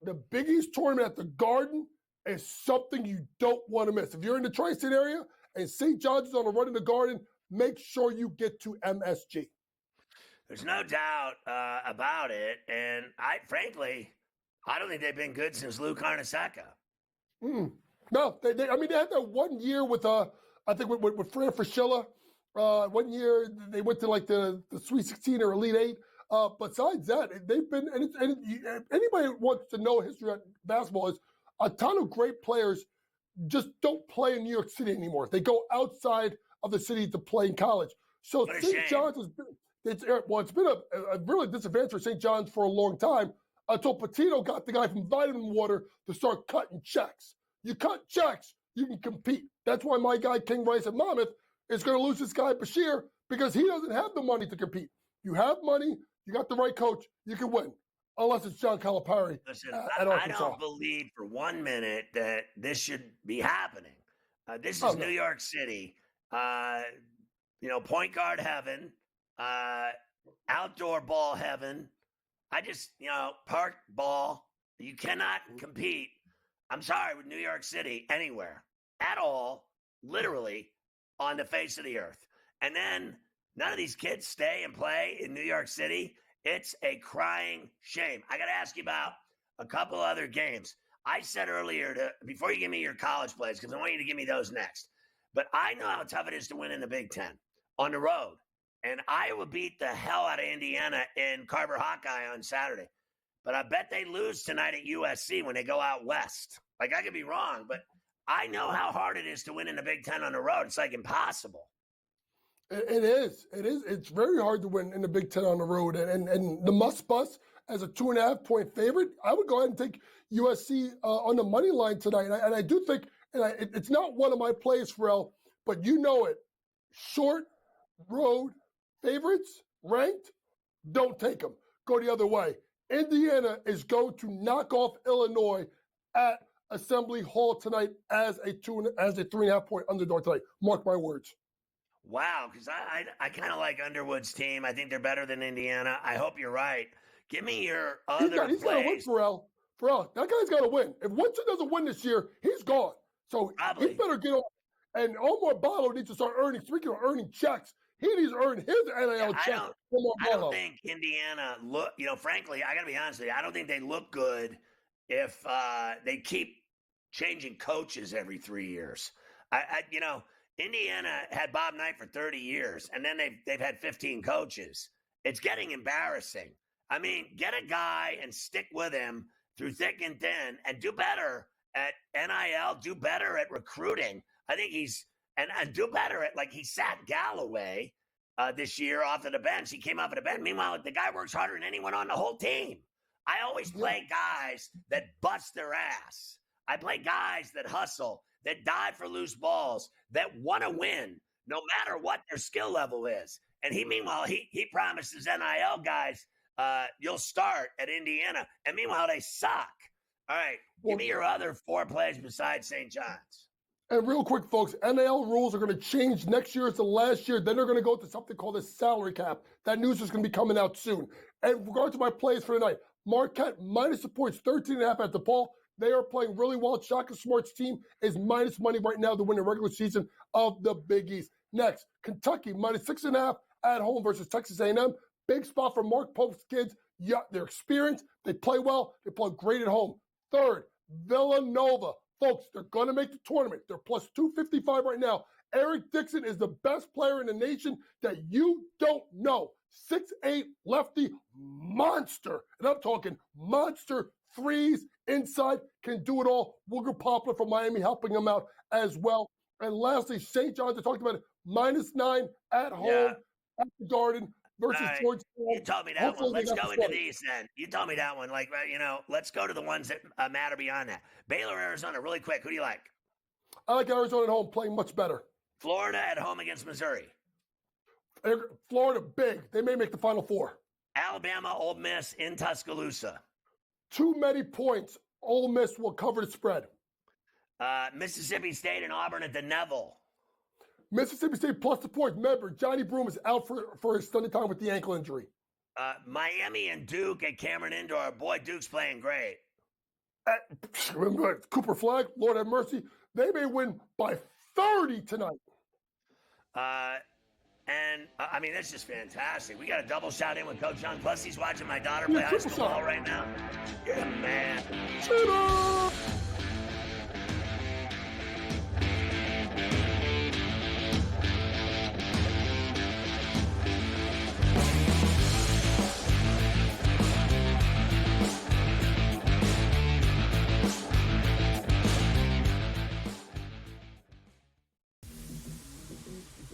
the Big East tournament at the Garden is something you don't want to miss. If you're in the tri-state area and St. John's is on a run in the Garden, make sure you get to MSG. There's no doubt about it. And frankly, I don't think they've been good since Lou Carnesecca. No, they had that 1 year with, I think, with Fran Fraschilla. 1 year they went to like the Sweet 16 or Elite 8. Besides that, they've been, anybody who wants to know history of basketball is a ton of great players just don't play in New York City anymore. They go outside of the city to play in college. So St. John's has been, it's been a really disadvantage for St. John's for a long time until Petito got the guy from Vitamin Water to start cutting checks. You cut checks, you can compete. That's why my guy King Rice at Monmouth is going to lose this guy Bashir because he doesn't have the money to compete. You have money, you got the right coach, you can win. Unless it's John Calipari at Arkansas. I don't believe for 1 minute that this should be happening. This is New York City. Point guard heaven, outdoor ball heaven. Park ball. You cannot compete, I'm sorry, with New York City anywhere at all, literally on the face of the earth. And then none of these kids stay and play in New York City. It's a crying shame. I got to ask you about a couple other games. I said earlier, before you give me your college plays, because I want you to give me those next. But I know how tough it is to win in the Big Ten on the road. And Iowa beat the hell out of Indiana in Carver Hawkeye on Saturday. But I bet they lose tonight at USC when they go out west. Like, I could be wrong, but I know how hard it is to win in the Big Ten on the road. It's like impossible. It is. It's very hard to win in the Big Ten on the road. And the must bus as a 2.5-point favorite, I would go ahead and take USC on the money line tonight. And I do think, it's not one of my plays, Ferrall, but you know it. Short road favorites, ranked, don't take them. Go the other way. Indiana is going to knock off Illinois at Assembly Hall tonight as a 3.5-point underdog tonight. Mark my words. Wow, because I kind of like Underwood's team. I think they're better than Indiana. I hope you're right. Give me your other He's got to win, Ferrall. Ferrall, that guy's got to win. If Winston doesn't win this year, he's gone. So he better get on. And Omar Barlow needs to start earning, speaking of earning checks, he needs to earn his NIL check. I don't think Indiana frankly, I got to be honest with you, I don't think they look good if they keep changing coaches every 3 years. Indiana had Bob Knight for 30 years, and then they've had 15 coaches. It's getting embarrassing. I mean, get a guy and stick with him through thick and thin and do better at NIL, do better at recruiting. I think and do better at, like, he sat Galloway this year off of the bench. He came off of the bench. Meanwhile, the guy works harder than anyone on the whole team. I always play guys that bust their ass. I play guys that hustle, that dive for loose balls, that want to win no matter what their skill level is. And meanwhile, he promises NIL guys, you'll start at Indiana. And meanwhile, they suck. All right, give me your other 4 plays besides St. John's. And real quick, folks, NIL rules are going to change next year. It's the last year. Then they're going to go to something called a salary cap. That news is going to be coming out soon. And with regard to my plays for tonight, Marquette minus the points, 13.5 at DePaul. They are playing really well. Shaka Smart's team is minus money right now to win the regular season of the Big East. Next, Kentucky minus 6.5 at home versus Texas A&M. Big spot for Mark Pope's kids. Yeah, they're experienced. They play well. They play great at home. Third, Villanova. Folks, they're going to make the tournament. They're plus 255 right now. Eric Dixon is the best player in the nation that you don't know. 6'8", lefty, monster. And I'm talking monster threes inside, can do it all. Wooger Poplar from Miami helping him out as well. And lastly, St. John's, I talked about it, -9 at home at the Garden versus Georgetown. You told me that one. Let's go into these then. You told me that one. Let's go to the ones that matter beyond that. Baylor, Arizona, really quick. Who do you like? I like Arizona at home, playing much better. Florida at home against Missouri. Florida, big. They may make the Final Four. Alabama, Ole Miss in Tuscaloosa. Too many points. Ole Miss will cover the spread. Mississippi State and Auburn at the Neville. Mississippi State plus the points. Remember, Johnny Broome is out for his Sunday time with the ankle injury. Miami and Duke at Cameron Indoor. Boy, Duke's playing great. Cooper Flag, Lord have mercy. They may win by 30 tonight. I mean, that's just fantastic. We got a double shout in with Coach John. Plus, he's watching my daughter play high school ball right now. You're the man.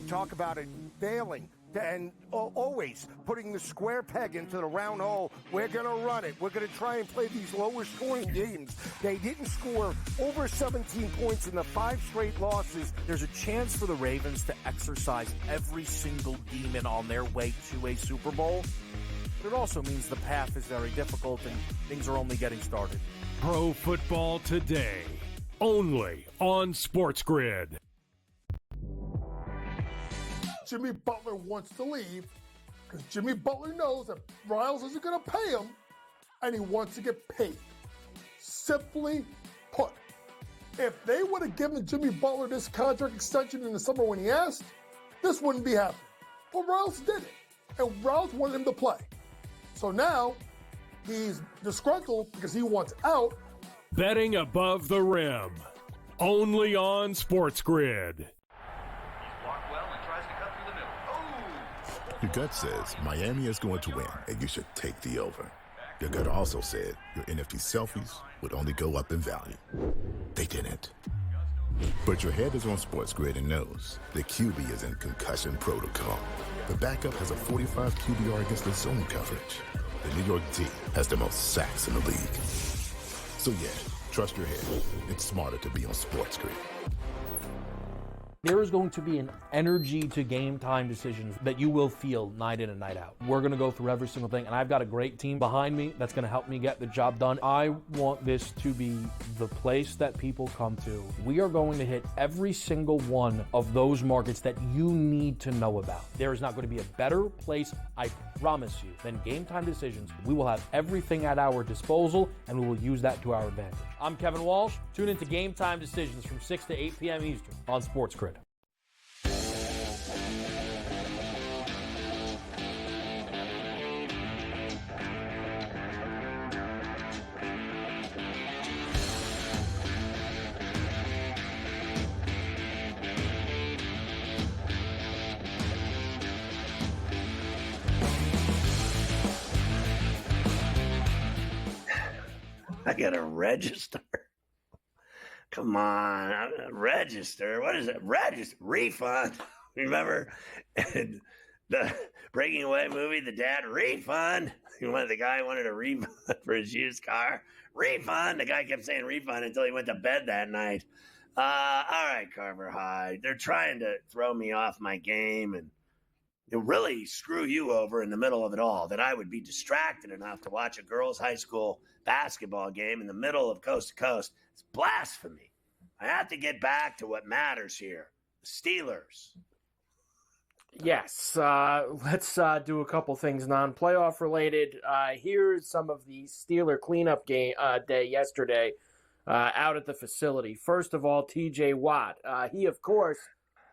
Talk about it failing and always putting the square peg into the round hole. We're going to run it. We're going to try and play these lower scoring games. They didn't score over 17 points in the 5 straight losses. There's a chance for the Ravens to exercise every single demon on their way to a Super Bowl. But it also means the path is very difficult and things are only getting started. Pro Football Today, only on SportsGrid. Jimmy Butler wants to leave because Jimmy Butler knows that Riles isn't going to pay him, and he wants to get paid. Simply put, if they would have given Jimmy Butler this contract extension in the summer when he asked, this wouldn't be happening. But Riles did it, and Riles wanted him to play. So now he's disgruntled because he wants out. Betting above the rim, only on SportsGrid. Your gut says Miami is going to win, and you should take the over. Your gut also said your NFT selfies would only go up in value. They didn't. But your head is on SportsGrid and knows the QB is in concussion protocol. The backup has a 45 QBR against the zone coverage. The New York D has the most sacks in the league. So yeah, trust your head. It's smarter to be on SportsGrid. There is going to be an energy to game time decisions that you will feel night in and night out. We're going to go through every single thing, and I've got a great team behind me that's going to help me get the job done. I want this to be the place that people come to. We are going to hit every single one of those markets that you need to know about. There is not going to be a better place, I promise you, than Game Time Decisions. We will have everything at our disposal, and we will use that to our advantage. I'm Kevin Walsh. Tune into Game Time Decisions from 6 to 8 p.m. Eastern on SportsGrid. I gotta register. Come on, register. What is it? Register, refund. Remember the Breaking Away movie? The dad refund. The guy wanted a refund for his used car. Refund. The guy kept saying refund until he went to bed that night. All right, Carver High. They're trying to throw me off my game and really screw you over in the middle of it all, that I would be distracted enough to watch a girls' high school basketball game in the middle of coast to coast. It's blasphemy. I have to get back to what matters here. The Steelers. Yes, let's do a couple things non-playoff related. Here's some of the Steeler cleanup day yesterday out at the facility. First of all, TJ Watt. He, of course,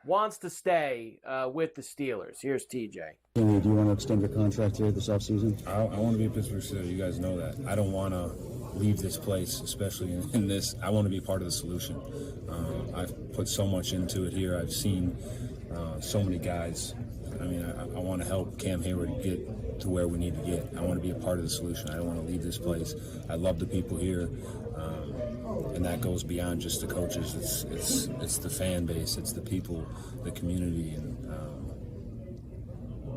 wants to stay with the Steelers. Here's TJ. Do you want to extend your contract here this offseason? I want to be a Pittsburgh Steeler. You guys know that. I don't want to leave this place, especially in this. I want to be part of the solution. I've put so much into it here. I've seen so many guys. I mean, I want to help Cam Hayward get to where we need to get. I want to be a part of the solution. I don't want to leave this place. I love the people here. And that goes beyond just the coaches. It's the fan base. It's the people, the community, and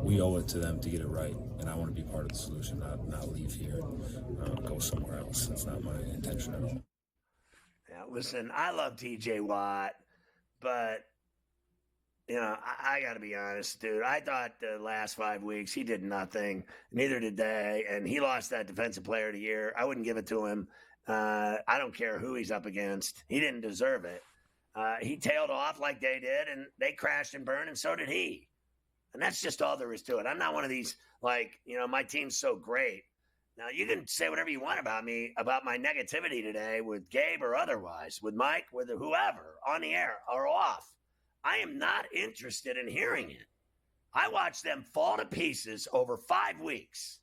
we owe it to them to get it right. And I want to be part of the solution, not leave here, go somewhere else. That's not my intention at all. Yeah, listen, I love TJ Watt, but I got to be honest, dude. I thought the last 5 weeks he did nothing. Neither did they, and he lost that Defensive Player of the Year. I wouldn't give it to him. I don't care who he's up against. He didn't deserve it. He tailed off like they did, and they crashed and burned, and so did he. And that's just all there is to it. I'm not one of these, my team's so great Now, you can say whatever you want about me, about my negativity today with Gabe or otherwise, with Mike, with whoever, on the air or off. I am not interested in hearing it. I watched them fall to pieces over 5 weeks,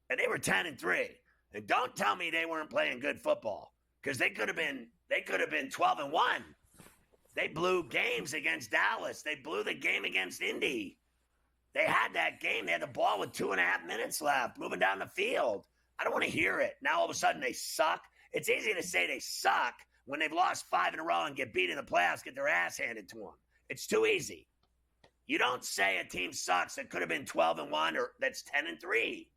and they were 10-3. And don't tell me they weren't playing good football, because they could have been 12-1. They blew games against Dallas. They blew the game against Indy. They had that game. They had the ball with 2.5 minutes left, moving down the field. I don't want to hear it. Now all of a sudden they suck. It's easy to say they suck when they've lost 5 in a row and get beat in the playoffs, get their ass handed to them. It's too easy. You don't say a team sucks that could have been 12-1 or that's 10-3.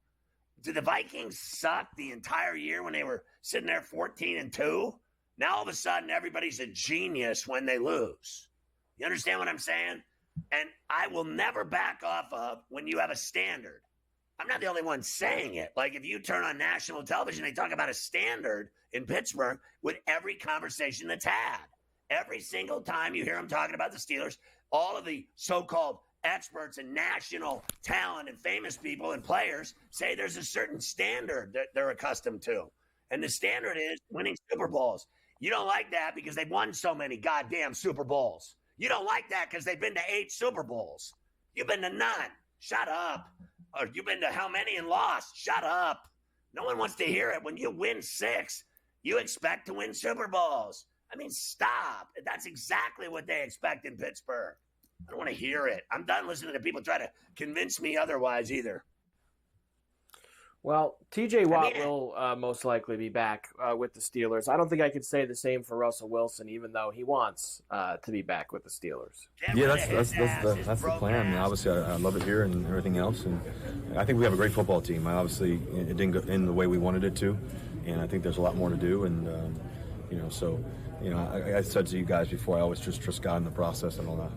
Did the Vikings suck the entire year when they were sitting there 14-2? Now all of a sudden everybody's a genius when they lose. You understand what I'm saying? And I will never back off of when you have a standard. I'm not the only one saying it. Like if you turn on national television, they talk about a standard in Pittsburgh with every conversation that's had. Every single time you hear them talking about the Steelers, all of the so-called experts and national talent and famous people and players say there's a certain standard that they're accustomed to. And the standard is winning Super Bowls. You don't like that because they've won so many goddamn Super Bowls. You don't like that because they've been to 8 Super Bowls. You've been to none. Shut up. Or you've been to how many and lost? Shut up. No one wants to hear it. When you win 6, you expect to win Super Bowls. I mean, stop. That's exactly what they expect in Pittsburgh. I don't want to hear it. I'm done listening to people try to convince me otherwise either. Well, TJ Watt will most likely be back with the Steelers. I don't think I could say the same for Russell Wilson, even though he wants to be back with the Steelers. Yeah, that's the plan. I mean, obviously, I love it here and everything else, and I think we have a great football team. Obviously, it didn't go in the way we wanted it to, and I think there's a lot more to do. And I said to you guys before, I always just trust God in the process and all that.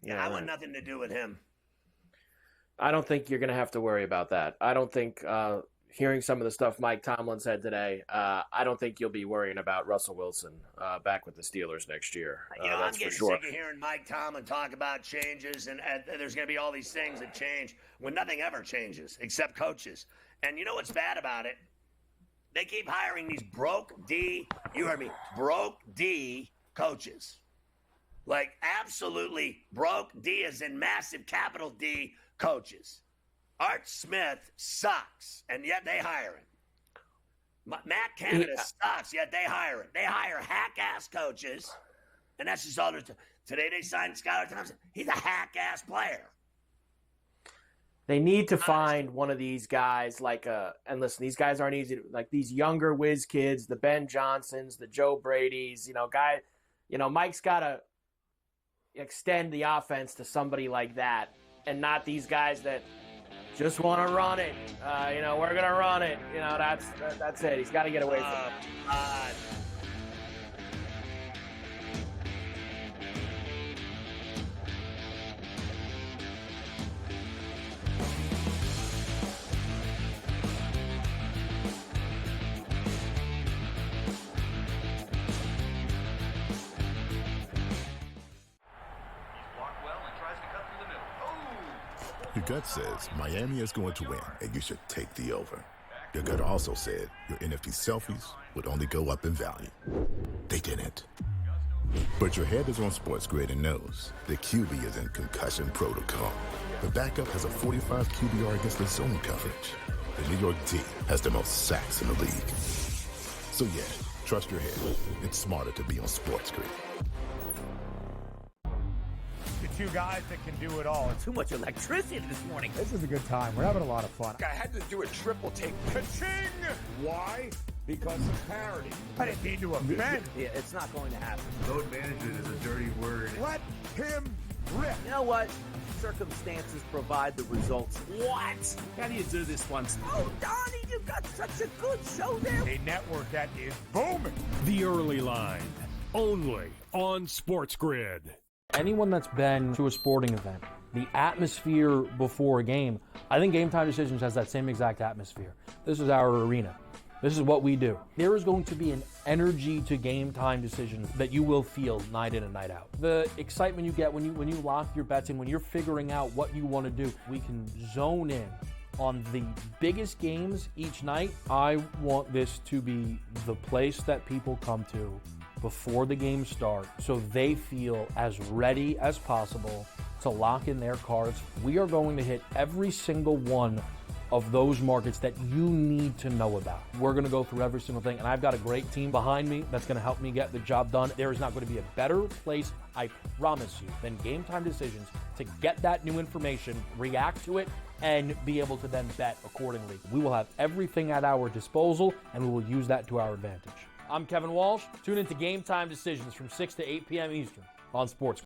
Yeah, I want nothing to do with him. I don't think you're going to have to worry about that. I don't think hearing some of the stuff Mike Tomlin said today, I don't think you'll be worrying about Russell Wilson back with the Steelers next year. I'm getting sick of hearing Mike Tomlin talk about changes and there's going to be all these things that change when nothing ever changes except coaches. And you know what's bad about it? They keep hiring these broke D coaches. Like absolutely broke D as in massive capital D coaches. Art Smith sucks, and yet they hire him. Matt Canada sucks, yet they hire him. They hire hack-ass coaches, and that's just all there's to. Today they signed Skylar Thompson. He's a hack-ass player. They need to find one of these guys and listen, these guys aren't easy, like these younger whiz kids, the Ben Johnsons, the Joe Bradys, Mike's got to extend the offense to somebody like that and not these guys that just want to run it. We're going to run it. That's it. He's got to get away from it. Your gut says Miami is going to win, and you should take the over. Your gut also said your NFT selfies would only go up in value. They didn't. But your head is on SportsGrid and knows the QB is in concussion protocol. The backup has a 45 QBR against the zone coverage. The New York D has the most sacks in the league. So yeah, trust your head. It's smarter to be on SportsGrid. The two guys that can do it all. Too much electricity this morning. This is a good time. We're having a lot of fun. I had to do a triple take. Ka-ching! Why? Because of parity. I didn't mean to offend. Yeah, it's not going to happen. Load management is a dirty word. Let him rip. You know what? Circumstances provide the results. What? How do you do this once? Oh, Donnie, you got such a good show there. A network that is booming. The Early Line, only on SportsGrid. Anyone that's been to a sporting event, the atmosphere before a game, I think Game Time Decisions has that same exact atmosphere. This is our arena. This is what we do. There is going to be an energy to Game Time Decisions that you will feel night in and night out. The excitement you get when you lock your bets in, when you're figuring out what you want to do, we can zone in on the biggest games each night, I want this to be the place that people come to before the games start so they feel as ready as possible to lock in their cards. We are going to hit every single one of those markets that you need to know about. We're going to go through every single thing, and I've got a great team behind me that's going to help me get the job done. There is not going to be a better place, I promise you, than Game Time Decisions to get that new information, react to it, and be able to then bet accordingly. We will have everything at our disposal, and we will use that to our advantage. I'm Kevin Walsh. Tune into Game Time Decisions from 6 to 8 p.m. Eastern on SportsGrid.